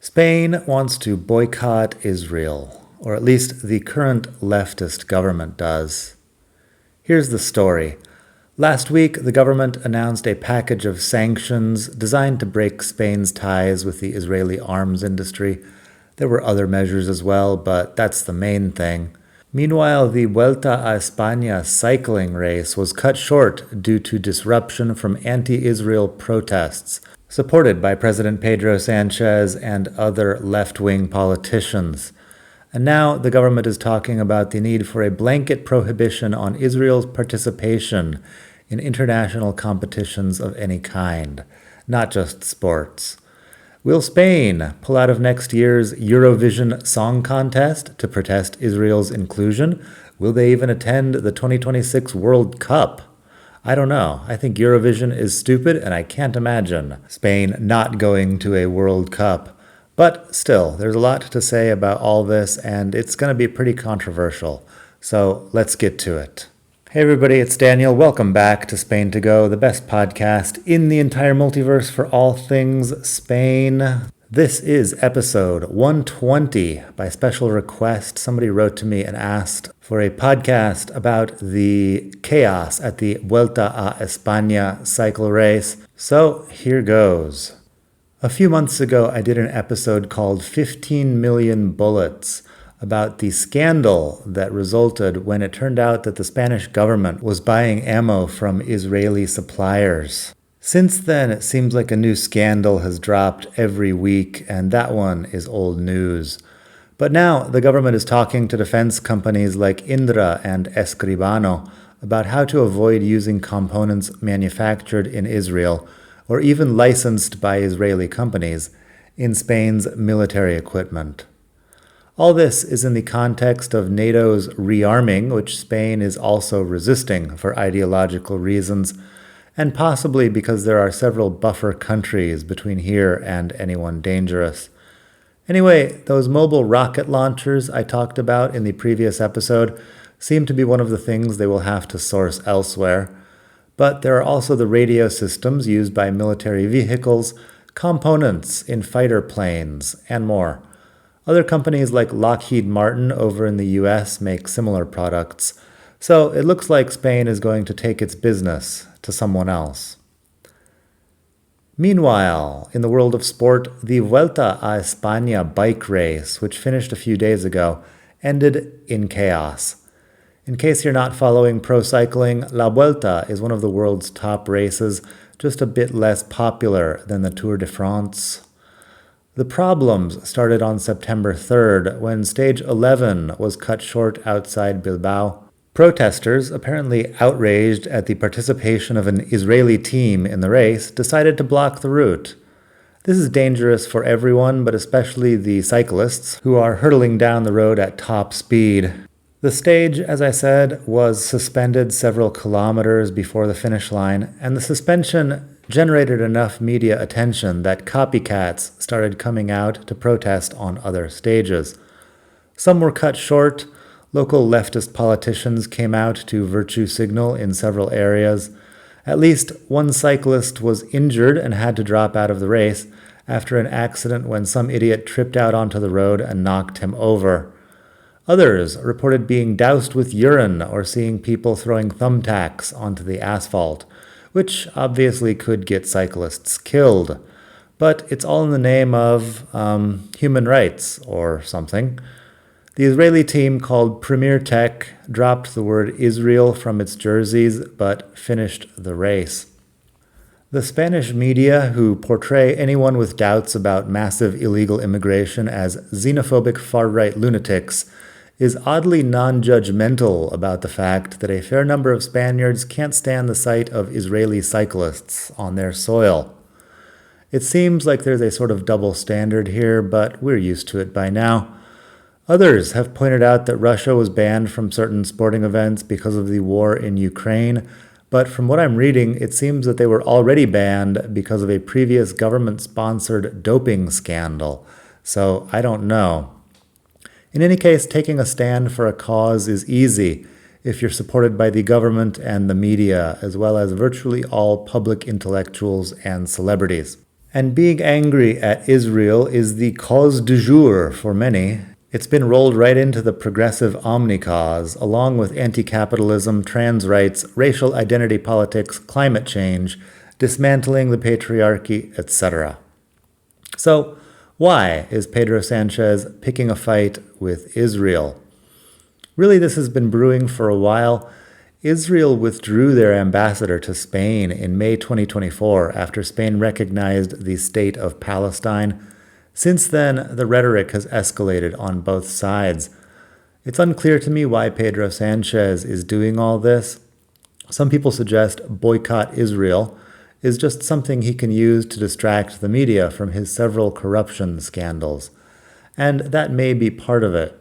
Spain wants to boycott Israel, or at least the current leftist government does. Here's the story. Last week, the government announced a package of sanctions designed to break Spain's ties with the Israeli arms industry. There were other measures as well, but that's the main thing. Meanwhile, the Vuelta a España cycling race was cut short due to disruption from anti-Israel protests, supported by President Pedro Sanchez and other left-wing politicians. And now the government is talking about the need for a blanket prohibition on Israel's participation in international competitions of any kind, not just sports. Will Spain pull out of next year's Eurovision Song Contest to protest Israel's inclusion? Will they even attend the 2026 World Cup? I don't know. I think Eurovision is stupid, and I can't imagine Spain not going to a World Cup. But still, there's a lot to say about all this, and it's going to be pretty controversial. So let's get to it. Hey everybody, it's Daniel. Welcome back to Spain to Go, the best podcast in the entire multiverse for all things Spain. This is episode 120. By special request, somebody wrote to me and asked for a podcast about the chaos at the Vuelta a España cycle race. So here goes. A few months ago, I did an episode called 15 Million Bullets about the scandal that resulted when it turned out that the Spanish government was buying ammo from Israeli suppliers. Since then, it seems like a new scandal has dropped every week, and that one is old news. But now, the government is talking to defense companies like Indra and Escribano about how to avoid using components manufactured in Israel, or even licensed by Israeli companies, in Spain's military equipment. All this is in the context of NATO's rearming, which Spain is also resisting for ideological reasons, and possibly because there are several buffer countries between here and anyone dangerous. Anyway, those mobile rocket launchers I talked about in the previous episode seem to be one of the things they will have to source elsewhere. But there are also the radio systems used by military vehicles, components in fighter planes, and more. Other companies like Lockheed Martin over in the US make similar products, so it looks like Spain is going to take its business to someone else. Meanwhile, in the world of sport, the Vuelta a España bike race, which finished a few days ago, ended in chaos. In case you're not following pro cycling, La Vuelta is one of the world's top races, just a bit less popular than the Tour de France. The problems started on September 3rd when stage 11 was cut short outside Bilbao. Protesters, apparently outraged at the participation of an Israeli team in the race, decided to block the route. This is dangerous for everyone, but especially the cyclists who are hurtling down the road at top speed. The stage, as I said, was suspended several kilometers before the finish line, and the suspension generated enough media attention that copycats started coming out to protest on other stages. Some were cut short. Local leftist politicians came out to virtue signal in several areas. At least one cyclist was injured and had to drop out of the race after an accident when some idiot tripped out onto the road and knocked him over. Others reported being doused with urine or seeing people throwing thumbtacks onto the asphalt, which obviously could get cyclists killed. But it's all in the name of human rights or something. The Israeli team called Premier Tech dropped the word Israel from its jerseys but finished the race. The Spanish media, who portray anyone with doubts about massive illegal immigration as xenophobic far-right lunatics, is oddly non-judgmental about the fact that a fair number of Spaniards can't stand the sight of Israeli cyclists on their soil. It seems like there's a sort of double standard here, but we're used to it by now. Others have pointed out that Russia was banned from certain sporting events because of the war in Ukraine, but from what I'm reading, it seems that they were already banned because of a previous government-sponsored doping scandal. So I don't know. In any case, taking a stand for a cause is easy if you're supported by the government and the media, as well as virtually all public intellectuals and celebrities. And being angry at Israel is the cause du jour for many. It's been rolled right into the progressive omni-cause, along with anti-capitalism, trans rights, racial identity politics, climate change, dismantling the patriarchy, etc. So, why is Pedro Sanchez picking a fight with Israel? Really, this has been brewing for a while. Israel withdrew their ambassador to Spain in May 2024 after Spain recognized the state of Palestine. Since then, the rhetoric has escalated on both sides. It's unclear to me why Pedro Sanchez is doing all this. Some people suggest boycott Israel is just something he can use to distract the media from his several corruption scandals. And that may be part of it.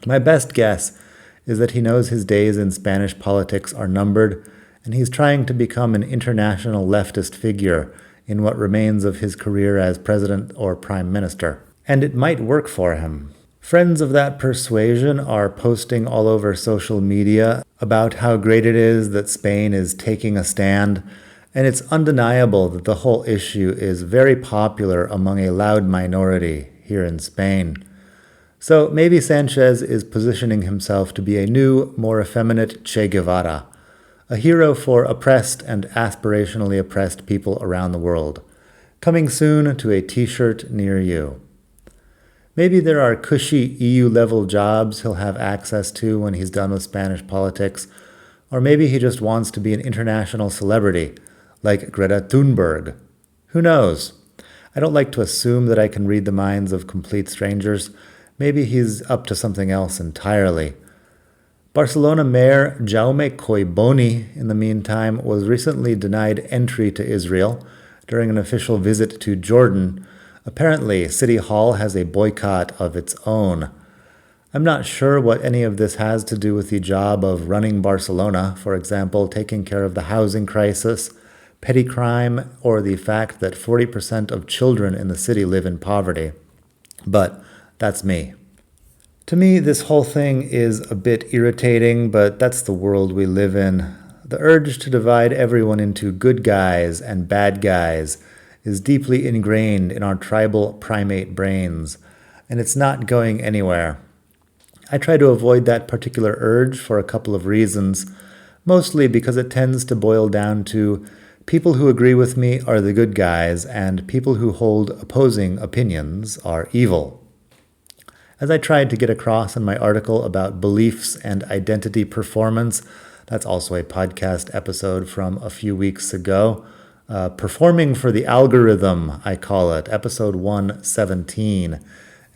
My best guess is that he knows his days in Spanish politics are numbered, and he's trying to become an international leftist figure in what remains of his career as president or prime minister. And it might work for him. Friends of that persuasion are posting all over social media about how great it is that Spain is taking a stand, and it's undeniable that the whole issue is very popular among a loud minority here in Spain. So maybe Sanchez is positioning himself to be a new, more effeminate Che Guevara, a hero for oppressed and aspirationally oppressed people around the world. Coming soon to a t-shirt near you. Maybe there are cushy EU-level jobs he'll have access to when he's done with Spanish politics, or maybe he just wants to be an international celebrity, like Greta Thunberg. Who knows? I don't like to assume that I can read the minds of complete strangers. Maybe he's up to something else entirely. Barcelona Mayor Jaume Collboni, in the meantime, was recently denied entry to Israel during an official visit to Jordan. Apparently, City Hall has a boycott of its own. I'm not sure what any of this has to do with the job of running Barcelona, for example, taking care of the housing crisis, petty crime, or the fact that 40% of children in the city live in poverty. But that's me. To me, this whole thing is a bit irritating, but that's the world we live in. The urge to divide everyone into good guys and bad guys is deeply ingrained in our tribal primate brains, and it's not going anywhere. I try to avoid that particular urge for a couple of reasons, mostly because it tends to boil down to people who agree with me are the good guys, and people who hold opposing opinions are evil. As I tried to get across in my article about beliefs and identity performance, that's also a podcast episode from a few weeks ago, Performing for the Algorithm, I call it, episode 117,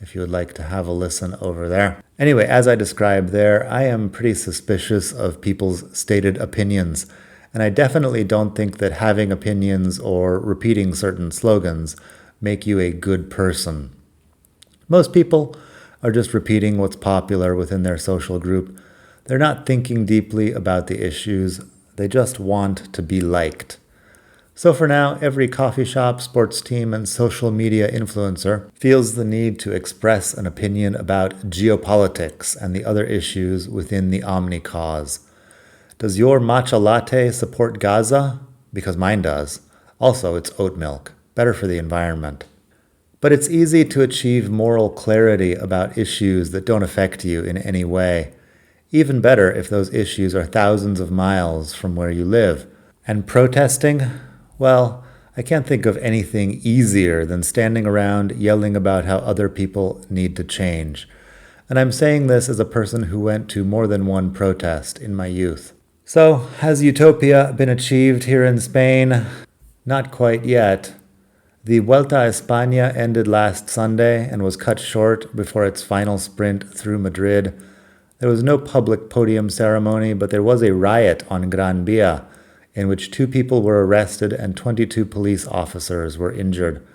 if you would like to have a listen over there. Anyway, as I described there, I am pretty suspicious of people's stated opinions, and I definitely don't think that having opinions or repeating certain slogans make you a good person. Most people are just repeating what's popular within their social group. They're not thinking deeply about the issues. They just want to be liked. So for now, every coffee shop, sports team, and social media influencer feels the need to express an opinion about geopolitics and the other issues within the omni-cause. Does your matcha latte support Gaza? Because mine does. Also, it's oat milk. Better for the environment. But it's easy to achieve moral clarity about issues that don't affect you in any way. Even better if those issues are thousands of miles from where you live. And protesting? Well, I can't think of anything easier than standing around yelling about how other people need to change. And I'm saying this as a person who went to more than one protest in my youth. So, has utopia been achieved here in Spain? Not quite yet. The Vuelta a España ended last Sunday and was cut short before its final sprint through Madrid. There was no public podium ceremony, but there was a riot on Gran Via, in which 2 people were arrested and 22 police officers were injured.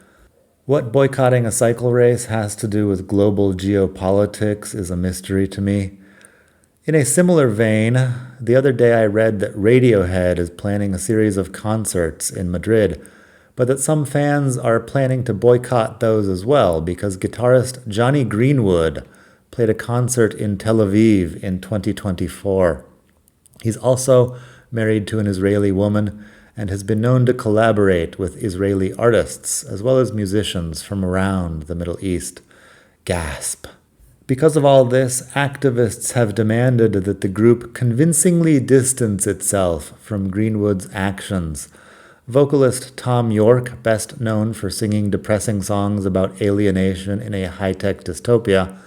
What boycotting a cycle race has to do with global geopolitics is a mystery to me. In a similar vein, the other day I read that Radiohead is planning a series of concerts in Madrid, but that some fans are planning to boycott those as well because guitarist Johnny Greenwood played a concert in Tel Aviv in 2024. He's also married to an Israeli woman, and has been known to collaborate with Israeli artists as well as musicians from around the Middle East. Gasp. Because of all this, activists have demanded that the group convincingly distance itself from Greenwood's actions. Vocalist Tom York, best known for singing depressing songs about alienation in a high-tech dystopia,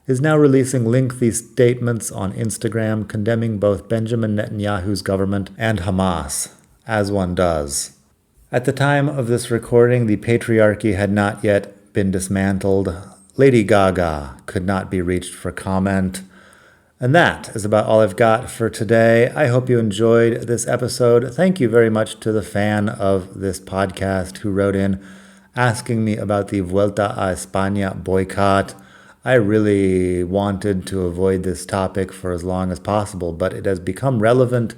is now releasing lengthy statements on Instagram condemning both Benjamin Netanyahu's government and Hamas, as one does. At the time of this recording, the patriarchy had not yet been dismantled. Lady Gaga could not be reached for comment. And that is about all I've got for today. I hope you enjoyed this episode. Thank you very much to the fan of this podcast who wrote in asking me about the Vuelta a España boycott. I really wanted to avoid this topic for as long as possible, but it has become relevant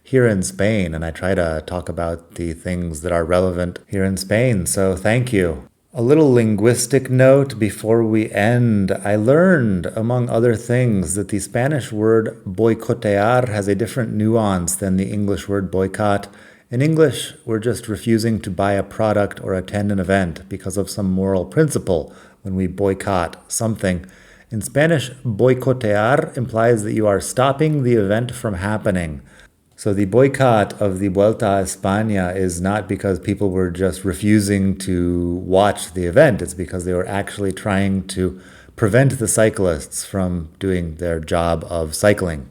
here in Spain, and I try to talk about the things that are relevant here in Spain, so thank you. A little linguistic note before we end. I learned, among other things, that the Spanish word boicotear has a different nuance than the English word boycott. In English, we're just refusing to buy a product or attend an event because of some moral principle when we boycott something. In Spanish, boicotear implies that you are stopping the event from happening. So the boycott of the Vuelta a España is not because people were just refusing to watch the event. It's because they were actually trying to prevent the cyclists from doing their job of cycling.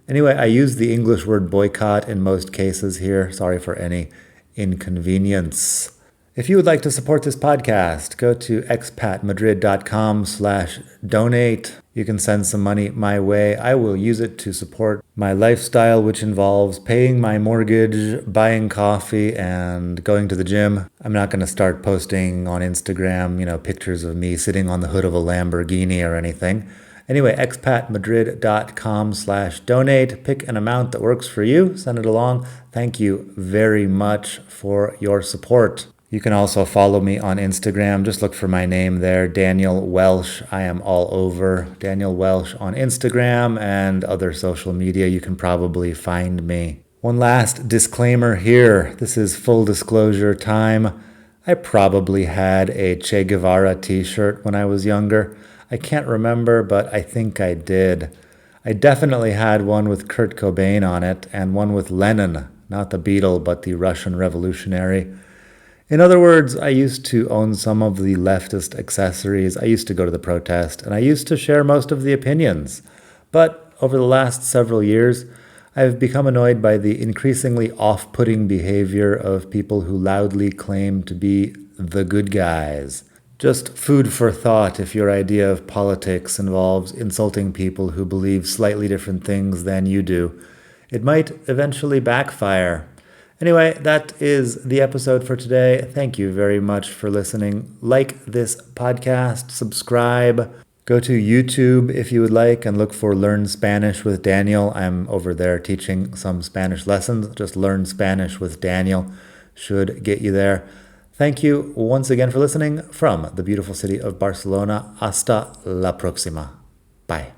Anyway, I use the English word boycott in most cases here. Sorry for any inconvenience. If you would like to support this podcast, go to expatmadrid.com/donate. You can send some money my way. I will use it to support my lifestyle, which involves paying my mortgage, buying coffee, and going to the gym. I'm not going to start posting on Instagram, pictures of me sitting on the hood of a Lamborghini or anything. Anyway, expatmadrid.com/donate. Pick an amount that works for you. Send it along. Thank you very much for your support. You can also follow me on Instagram. Just look for my name there, Daniel Welsh. I am all over Daniel Welsh on Instagram and other social media. You can probably find me. One last disclaimer here. This is full disclosure time. I probably had a Che Guevara t-shirt when I was younger. I can't remember, but I think I did. I definitely had one with Kurt Cobain on it and one with Lenin, not the Beatle, but the Russian revolutionary. In other words, I used to own some of the leftist accessories. I used to go to the protest, and I used to share most of the opinions. But over the last several years, I've become annoyed by the increasingly off-putting behavior of people who loudly claim to be the good guys. Just food for thought if your idea of politics involves insulting people who believe slightly different things than you do. It might eventually backfire. Anyway, that is the episode for today. Thank you very much for listening. Like this podcast, subscribe. Go to YouTube if you would like and look for Learn Spanish with Daniel. I'm over there teaching some Spanish lessons. Just Learn Spanish with Daniel should get you there. Thank you once again for listening from the beautiful city of Barcelona. Hasta la próxima. Bye.